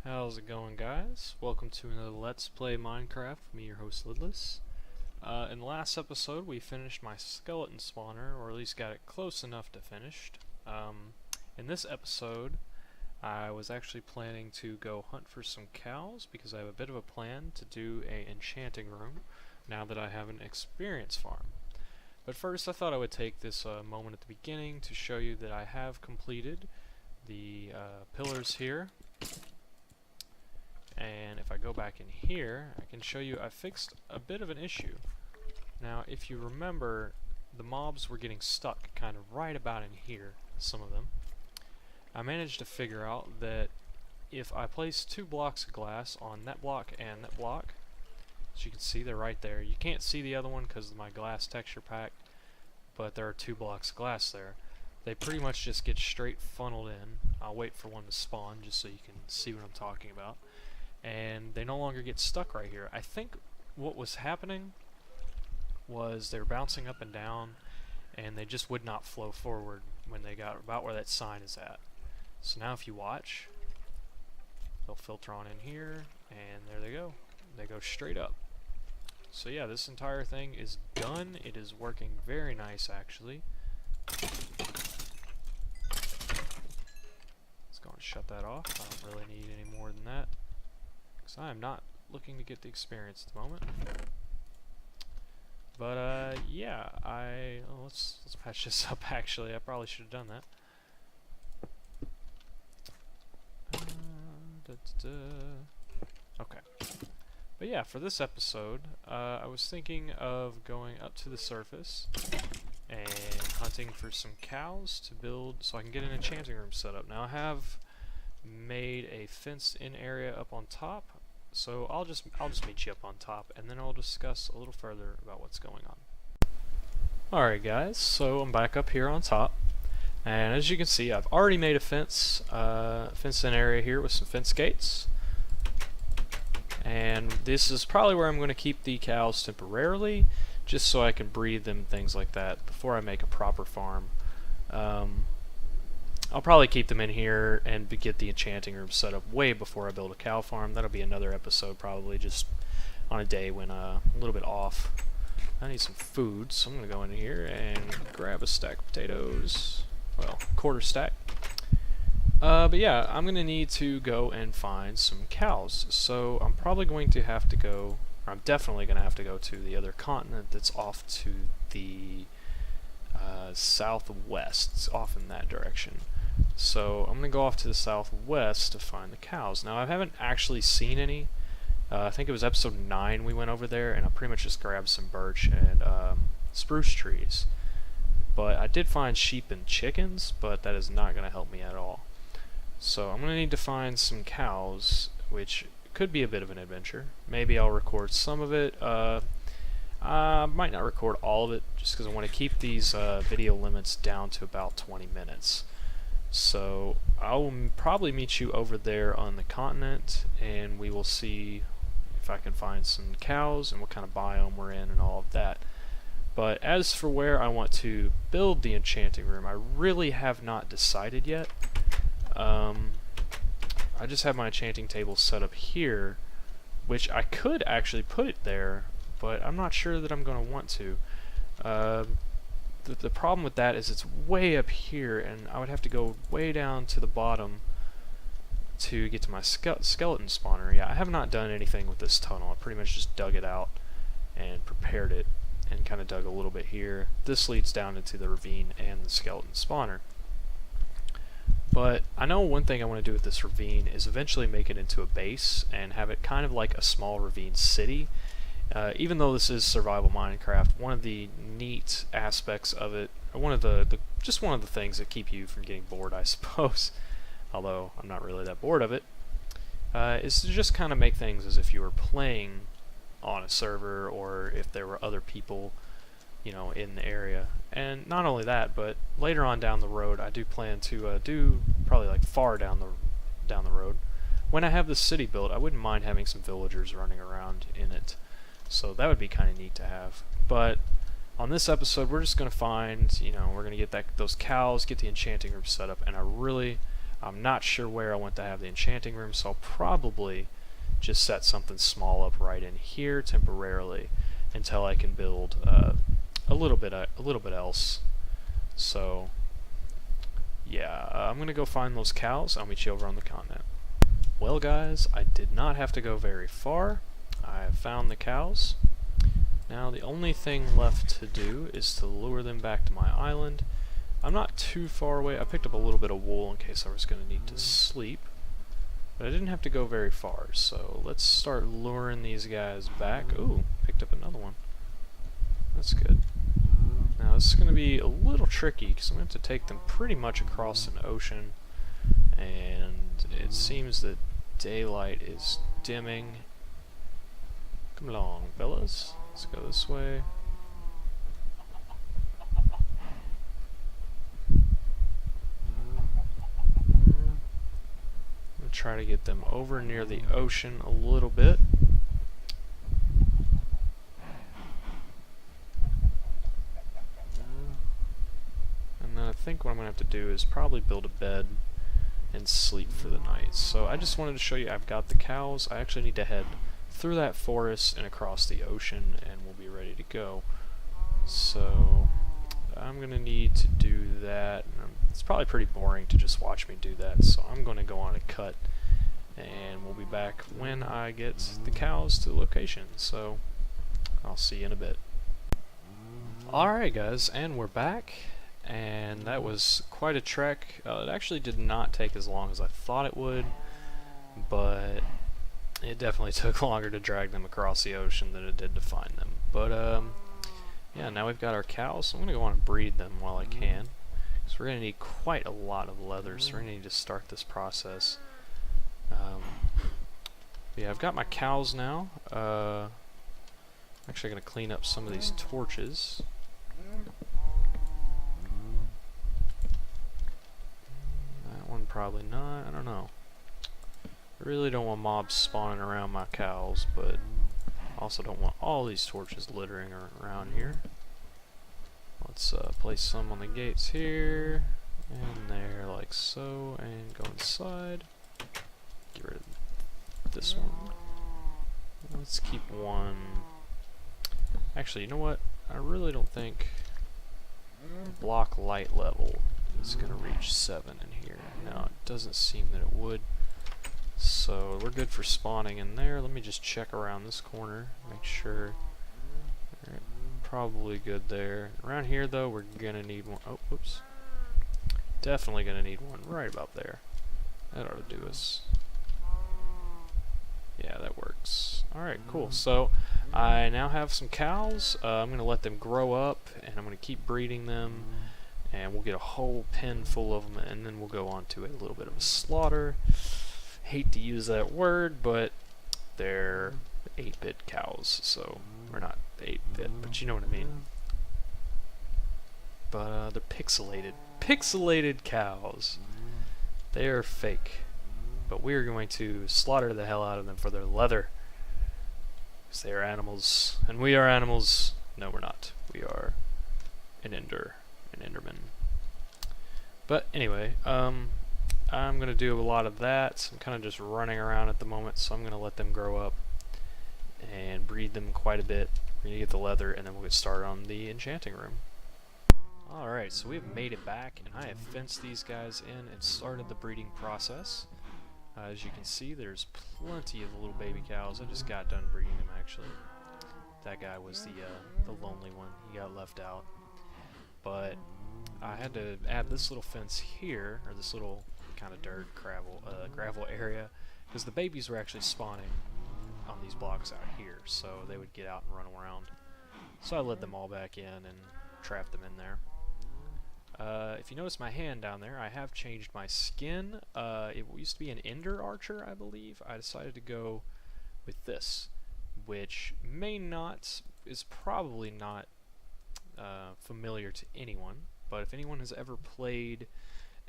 How's it going, guys? Welcome to another Let's Play Minecraft. Me, your host, Lidless. In the last episode, we finished my skeleton spawner, or at least got it close enough to finished. In this episode, I was actually planning to go hunt for some cows, because I have a bit of a plan to do an enchanting room, now that I have an experience farm. But first, I thought I would take this moment at the beginning to show you that I have completed the pillars here. And if I go back in here, I can show you I fixed a bit of an issue. Now, if you remember, the mobs were getting stuck kind of right about in here, some of them. I managed to figure out that if I place 2 blocks of glass on that block and that block, as you can see, they're right there. You can't see the other one because of my glass texture pack, but there are 2 blocks of glass there. They pretty much just get straight funneled in. I'll wait for one to spawn just so you can see what I'm talking about. And they no longer get stuck right here. I think what was happening was they were bouncing up and down, and they just would not flow forward when they got about where that sign is at. So now if you watch, they'll filter on in here, and there they go. They go straight up. So yeah, this entire thing is done. It is working very nice, actually. Let's go and shut that off. I don't really need any more than that, because I am not looking to get the experience at the moment. But yeah, let's patch this up. Actually, I probably should have done that. Okay. But yeah, for this episode, I was thinking of going up to the surface and hunting for some cows to build, so I can get an enchanting room set up. Now I have made a fenced-in area up on top, so I'll just meet you up on top, and then I'll discuss a little further about what's going on. Alright guys, so I'm back up here on top, and as you can see, I've already made a fenced-in area here with some fence gates, and this is probably where I'm going to keep the cows temporarily, just so I can breed them, things like that, before I make a proper farm. I'll probably keep them in here and get the enchanting room set up way before I build a cow farm. That'll be another episode, probably, just on a day when a little bit off. I need some food, so I'm going to go in here and grab a stack of potatoes. Well, quarter stack. But yeah, I'm going to need to go and find some cows. So I'm probably going to have to go, or I'm definitely going to have to go to the other continent that's off to the southwest. It's off in that direction. So I'm going to go off to the southwest to find the cows. Now I haven't actually seen any. I think it was episode 9 we went over there, and I pretty much just grabbed some birch and spruce trees. But I did find sheep and chickens, but that is not going to help me at all. So I'm going to need to find some cows, which could be a bit of an adventure. Maybe I'll record some of it. I might not record all of it, just because I want to keep these video limits down to about 20 minutes. So I'll probably meet you over there on the continent, and we will see if I can find some cows and what kind of biome we're in and all of that. But as for where I want to build the enchanting room, I really have not decided yet. I just have my enchanting table set up here, which I could actually put it there, but I'm not sure that I'm going to want to. The problem with that is it's way up here, and I would have to go way down to the bottom to get to my skeleton spawner. Yeah, I have not done anything with this tunnel. I pretty much just dug it out and prepared it, and kind of dug a little bit here. This leads down into the ravine and the skeleton spawner. But I know one thing I want to do with this ravine is eventually make it into a base and have it kind of like a small ravine city. Even though this is survival Minecraft, one of the neat aspects of it, or one of the things that keep you from getting bored, I suppose, although I'm not really that bored of it, is to just kind of make things as if you were playing on a server, or if there were other people, you know, in the area. And not only that, but later on down the road, I do plan to do probably like far down the road. When I have the city built, I wouldn't mind having some villagers running around in it. So that would be kind of neat to have. But on this episode, we're just going to find, we're going to get those cows, get the enchanting room set up, and I really I'm not sure where I want to have the enchanting room, so I'll probably just set something small up right in here temporarily until I can build a little bit else. So yeah, I'm gonna go find those cows. I'll meet you over on the continent. Well guys, I did not have to go very far. I have found the cows. Now the only thing left to do is to lure them back to my island. I'm not too far away. I picked up a little bit of wool in case I was going to need to sleep. But I didn't have to go very far, so let's start luring these guys back. Ooh, picked up another one. That's good. Now this is going to be a little tricky because I'm going to have to take them pretty much across an ocean. And it seems that daylight is dimming. Come along, fellas. Let's go this way. I'm going to try to get them over near the ocean a little bit. And then I think what I'm going to have to do is probably build a bed and sleep for the night. So I just wanted to show you I've got the cows. I actually need to head through that forest and across the ocean and we'll be ready to go. So I'm gonna need to do that. It's probably pretty boring to just watch me do that, so I'm gonna go on a cut and we'll be back when I get the cows to the location. So I'll see you in a bit. Alright guys, and we're back, and that was quite a trek. It actually did not take as long as I thought it would, but it definitely took longer to drag them across the ocean than it did to find them. But yeah, now we've got our cows, so I'm going to go on and breed them while I can, because we're going to need quite a lot of leather, so we're going to need to start this process. Yeah, I've got my cows now. I'm actually going to clean up some of these torches. That one probably not, I don't know. I really don't want mobs spawning around my cows, but I also don't want all these torches littering around here. Let's place some on the gates here, and there, like so, and go inside. Get rid of this one. Let's keep one. Actually, you know what? I really don't think block light level is going to reach 7 in here. No, it doesn't seem that it would. So we're good for spawning in there. Let me just check around this corner, make sure. Alright, probably good there. Around here though, we're gonna need one. Oh, whoops. Definitely gonna need one right about there. That ought to do us. Yeah, that works. Alright, cool. So I now have some cows. I'm gonna let them grow up, and I'm gonna keep breeding them, and we'll get a whole pen full of them, and then we'll go on to a little bit of a slaughter. Hate to use that word, but they're 8-bit cows, so we're not 8-bit, but you know what I mean. But they're pixelated cows. They are fake, but we're going to slaughter the hell out of them for their leather, because they are animals, and we are animals. No, we're not. We are an Enderman. But anyway, I'm going to do a lot of that. I'm kind of just running around at the moment, so I'm going to let them grow up and breed them quite a bit. We're going to get the leather, and then we'll get started on the enchanting room. Alright, so we've made it back, and I have fenced these guys in and started the breeding process. As you can see, there's plenty of little baby cows. I just got done breeding them, actually. That guy was the lonely one. He got left out. But I had to add this little fence here, or this little kind of dirt gravel area, because the babies were actually spawning on these blocks out here, so they would get out and run around. So I let them all back in and trapped them in there. If you notice my hand down there, I have changed my skin. It used to be an Ender Archer, I believe. I decided to go with this, which is probably not familiar to anyone, but if anyone has ever played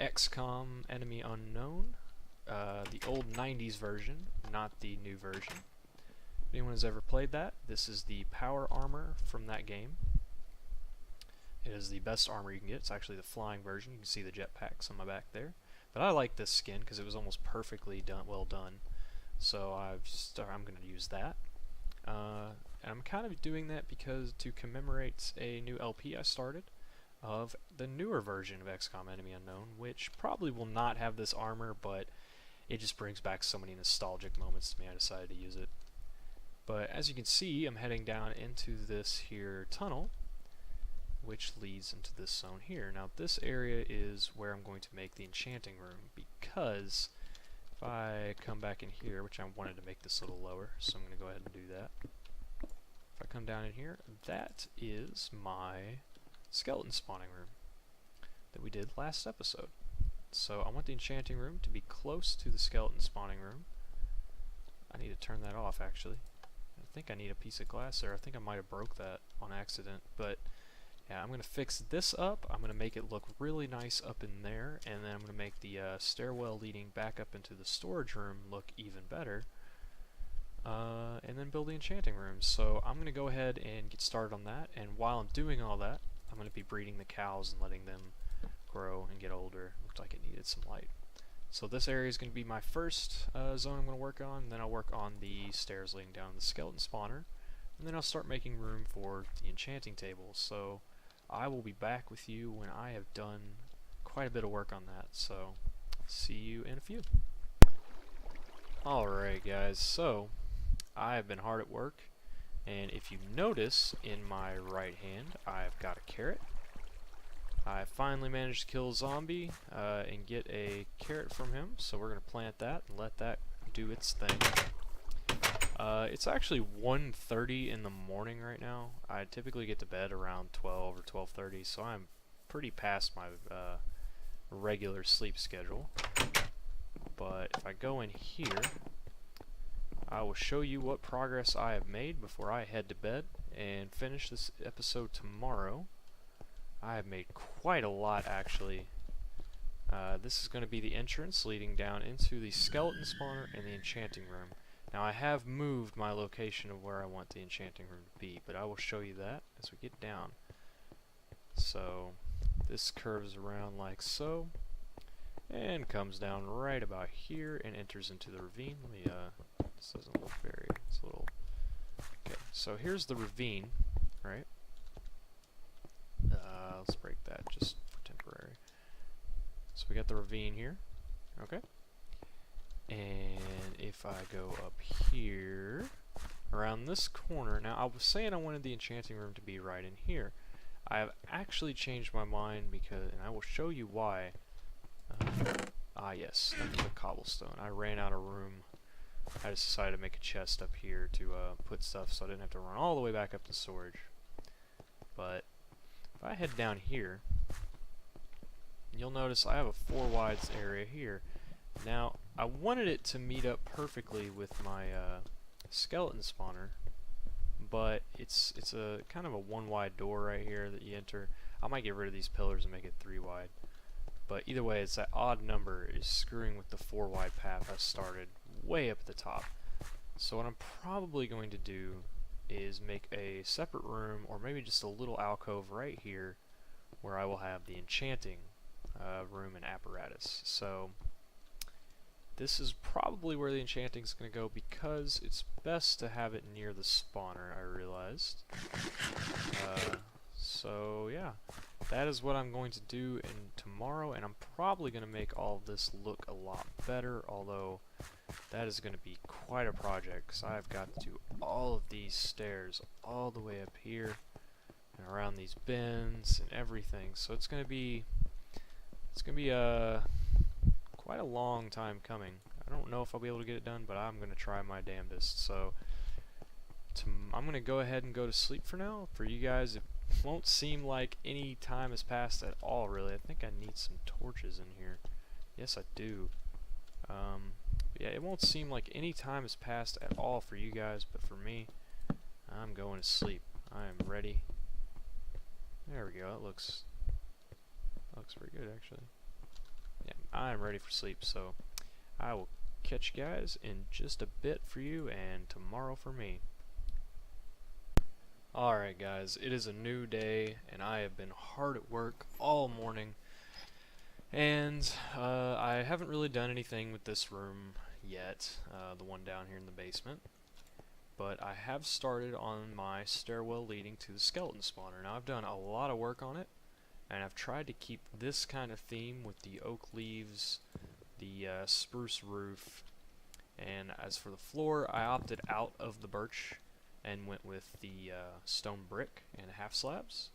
XCOM Enemy Unknown, the old 90s version, not the new version. If anyone has ever played that, this is the power armor from that game. It is the best armor you can get. It's actually the flying version. You can see the jetpacks on my back there. But I like this skin because it was almost perfectly well done. So I'm going to use that. And I'm kind of doing that because to commemorate a new LP I started of the newer version of XCOM Enemy Unknown, which probably will not have this armor, but it just brings back so many nostalgic moments to me, I decided to use it. But as you can see, I'm heading down into this here tunnel, which leads into this zone here. Now this area is where I'm going to make the enchanting room, because if I come back in here, which I wanted to make this a little lower, so I'm going to go ahead and do that. If I come down in here, that is my skeleton spawning room that we did last episode. So I want the enchanting room to be close to the skeleton spawning room. I need to turn that off, actually. I think I need a piece of glass there. I think I might have broke that on accident, but yeah, I'm going to fix this up. I'm going to make it look really nice up in there, and then I'm going to make the stairwell leading back up into the storage room look even better, and then build the enchanting room. So I'm going to go ahead and get started on that, and while I'm doing all that, I'm going to be breeding the cows and letting them grow and get older. Looked like it needed some light. So this area is going to be my first zone I'm going to work on, and then I'll work on the stairs leading down to the skeleton spawner, and then I'll start making room for the enchanting table. So I will be back with you when I have done quite a bit of work on that, so see you in a few. Alright guys, so I have been hard at work, and if you notice in my right hand I've got a carrot. I finally managed to kill a zombie and get a carrot from him, so we're going to plant that and let that do its thing. It's actually 1:30 in the morning right now. I typically get to bed around 12 or 12:30, so I'm pretty past my regular sleep schedule. But if I go in here, I will show you what progress I have made before I head to bed and finish this episode tomorrow. I have made quite a lot, actually. This is going to be the entrance leading down into the skeleton spawner and the enchanting room. Now I have moved my location of where I want the enchanting room to be, but I will show you that as we get down. So this curves around like so, and comes down right about here and enters into the ravine. Let me, this doesn't look very, it's a little, okay, so here's the ravine, right? Let's break that just for temporary. So we got the ravine here, okay? And if I go up here, around this corner, now I was saying I wanted the enchanting room to be right in here. I have actually changed my mind because, and I will show you why. Yes, that's the cobblestone. I ran out of room. I just decided to make a chest up here to put stuff so I didn't have to run all the way back up to storage. But if I head down here, you'll notice I have a 4 wides area here. Now, I wanted it to meet up perfectly with my skeleton spawner, but it's a kind of a 1 wide door right here that you enter. I might get rid of these pillars and make it 3 wide. But either way, it's that odd number is screwing with the 4 wide path I started way up at the top. So what I'm probably going to do is make a separate room, or maybe just a little alcove right here, where I will have the enchanting room and apparatus. So this is probably where the enchanting is going to go because it's best to have it near the spawner, I realized. So yeah, that is what I'm going to do tomorrow, and I'm probably going to make all of this look a lot better, although that is going to be quite a project because I've got to do all of these stairs all the way up here and around these bins and everything. So it's going to be quite a long time coming. I don't know if I'll be able to get it done, but I'm going to try my damnedest. So I'm going to go ahead and go to sleep for now. For you guys, it won't seem like any time has passed at all, really. I think I need some torches in here. Yes, I do. Yeah, it won't seem like any time has passed at all for you guys, but for me, I'm going to sleep. I am ready. There we go. That looks pretty good, actually. Yeah, I am ready for sleep, so I will catch you guys in just a bit for you and tomorrow for me. Alright guys, it is a new day and I have been hard at work all morning And I haven't really done anything with this room yet, the one down here in the basement. But I have started on my stairwell leading to the skeleton spawner. Now I've done a lot of work on it, and I've tried to keep this kind of theme with the oak leaves, the spruce roof, and as for the floor, I opted out of the birch and went with the stone brick and half slabs.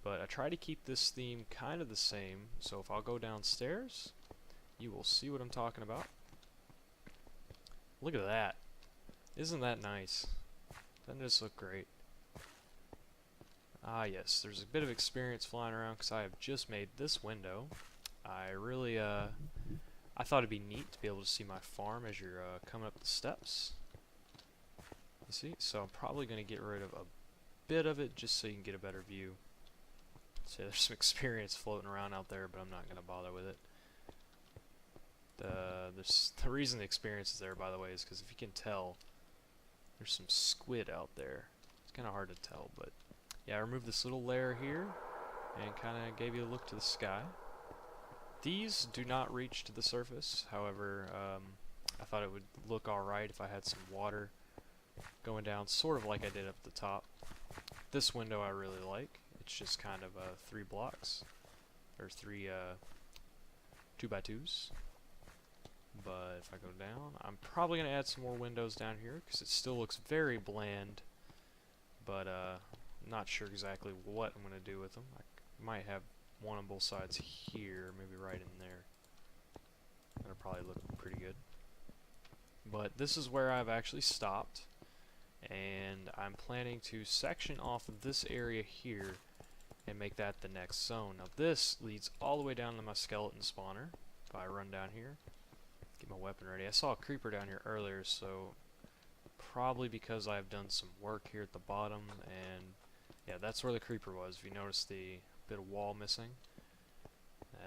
But I try to keep this theme kind of the same, so if I'll go downstairs, you will see what I'm talking about. Look at that. Isn't that nice? Doesn't this look great? Ah yes, there's a bit of experience flying around because I have just made this window. I really, I thought it'd be neat to be able to see my farm as you're coming up the steps. You see? So I'm probably going to get rid of a bit of it just so you can get a better view. So there's some experience floating around out there, but I'm not going to bother with it. The reason the experience is there, by the way, is because if you can tell, there's some squid out there. It's kind of hard to tell, but yeah, I removed this little layer here and kind of gave you a look to the sky. These do not reach to the surface, however, I thought it would look alright if I had some water going down, sort of like I did up the top. This window I really like. It's just kind of 3 blocks, or 3 2x2s. But if I go down, I'm probably going to add some more windows down here because it still looks very bland, but not sure exactly what I'm going to do with them. I might have one on both sides here, maybe right in there. That'll probably look pretty good. But this is where I've actually stopped, and I'm planning to section off of this area here and make that the next zone. Now this leads all the way down to my skeleton spawner. If I run down here, get my weapon ready. I saw a creeper down here earlier, so probably because I've done some work here at the bottom, and yeah, that's where the creeper was. If you notice the bit of wall missing,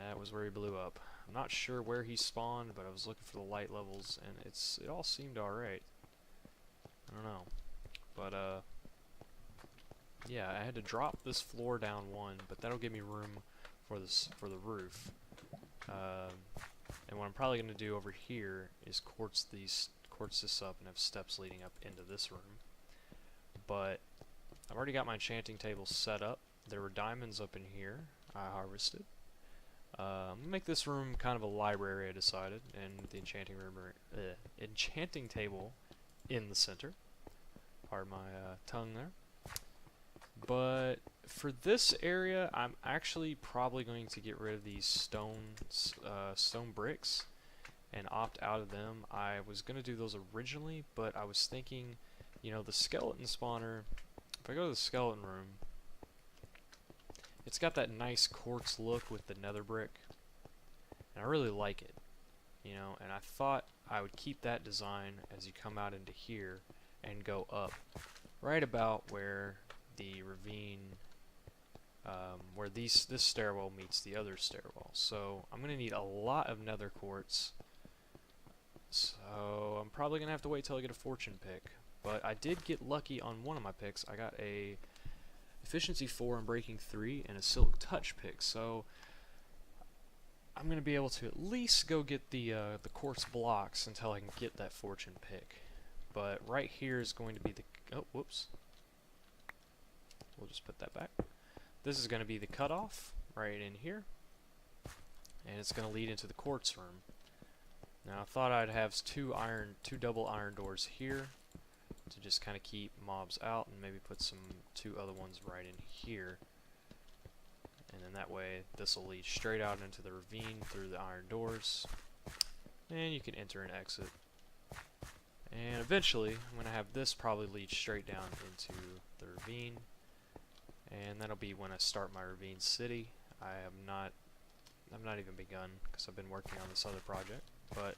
that was where he blew up. I'm not sure where he spawned, but I was looking for the light levels, and it all seemed alright. I don't know, but yeah, I had to drop this floor down one, but that'll give me room for the roof. And what I'm probably going to do over here is quartz this up and have steps leading up into this room. But I've already got my enchanting table set up. There were diamonds up in here I harvested. I'm going to make this room kind of a library, I decided, and the enchanting table in the center. Pardon my tongue there. But for this area, I'm actually probably going to get rid of these stone bricks and opt out of them. I was going to do those originally, but I was thinking, you know, the skeleton spawner, if I go to the skeleton room, it's got that nice quartz look with the nether brick, and I really like it, you know, and I thought I would keep that design as you come out into here and go up right about where the ravine, where this stairwell meets the other stairwell. So I'm going to need a lot of nether quartz, so I'm probably going to have to wait till I get a fortune pick. But I did get lucky on one of my picks. I got a efficiency 4 and breaking 3 and a silk touch pick, so I'm going to be able to at least go get the quartz blocks until I can get that fortune pick. But right here is going to be the, oh, whoops. We'll just put that back. This is going to be the cutoff right in here, and it's going to lead into the quartz room. Now I thought I'd have two double iron doors here to just kind of keep mobs out, and maybe put some 2 other ones right in here, and then that way this will lead straight out into the ravine through the iron doors, and you can enter and exit. And eventually I'm going to have this probably lead straight down into the ravine, and that'll be when I start my ravine city. I've not even begun because I've been working on this other project. But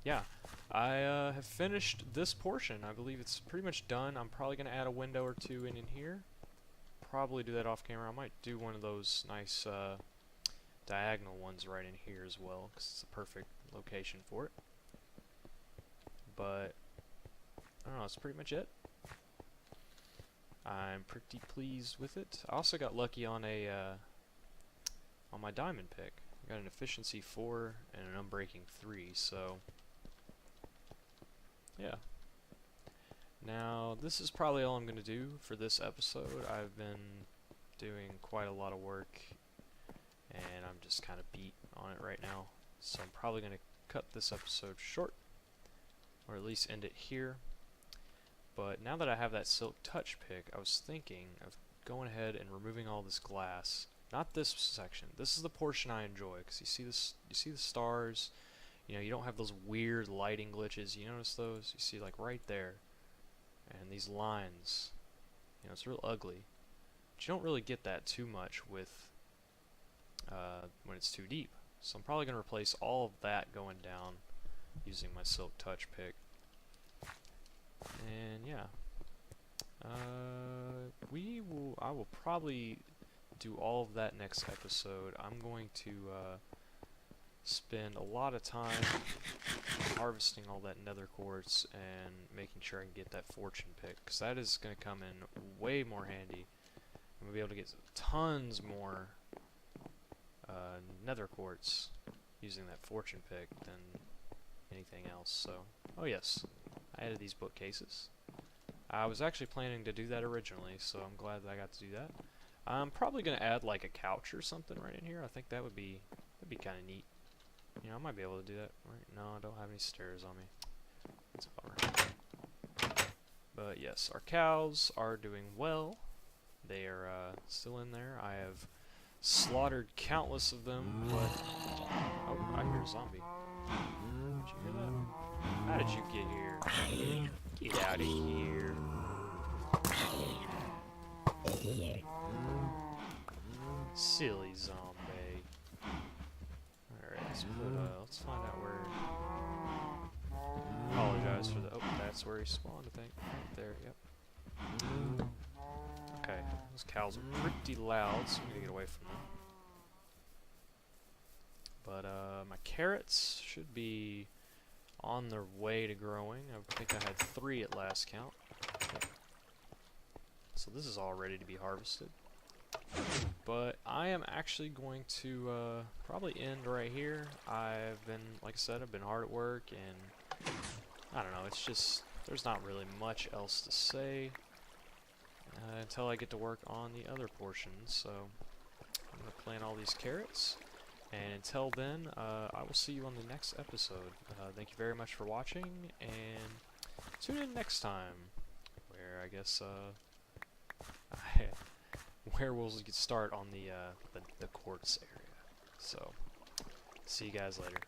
yeah, I have finished this portion. I believe it's pretty much done. I'm probably going to add a window or 2 in here. Probably do that off camera. I might do one of those nice diagonal ones right in here as well, because it's a perfect location for it. But I don't know, that's pretty much it. I'm pretty pleased with it. I also got lucky on a on my diamond pick. I got an efficiency 4 and an unbreaking 3, so yeah. Now, this is probably all I'm going to do for this episode. I've been doing quite a lot of work, and I'm just kind of beat on it right now. So I'm probably going to cut this episode short, or at least end it here. But now that I have that silk touch pick, I was thinking of going ahead and removing all this glass. Not this section. This is the portion I enjoy, because you see this. You see the stars. You know, you don't have those weird lighting glitches. You notice those? You see, like right there, and these lines. You know, it's real ugly. But you don't really get that too much with when it's too deep. So I'm probably going to replace all of that going down using my silk touch pick. And yeah, I will probably do all of that next episode. I'm going to spend a lot of time harvesting all that nether quartz and making sure I can get that fortune pick, because that is going to come in way more handy. I'm going to be able to get tons more nether quartz using that fortune pick than anything else. So, oh yes, I added these bookcases. I was actually planning to do that originally, so I'm glad that I got to do that. I'm probably going to add like a couch or something right in here. I think that'd be kind of neat. You know, I might be able to do that. Right? No, I don't have any stairs on me. That's a bummer. But yes, our cows are doing well. They are still in there. I have slaughtered countless of them, but oh, I hear a zombie. Did you hear that? How did you get here? Get out of here. Silly zombie. Alright, let's find out where. Apologize for the. Oh, that's where he spawned, I think. Right there, yep. Okay, those cows are pretty loud, so I'm gonna get away from them. But, my carrots should be on their way to growing. I think I had 3 at last count. Yep. So this is all ready to be harvested. But I am actually going to probably end right here. I've been, like I said, I've been hard at work, and I don't know, it's just, there's not really much else to say until I get to work on the other portions. So I'm going to plant all these carrots, and until then, I will see you on the next episode. Thank you very much for watching, and tune in next time, where I guess where we'll start on the quartz area. So, see you guys later.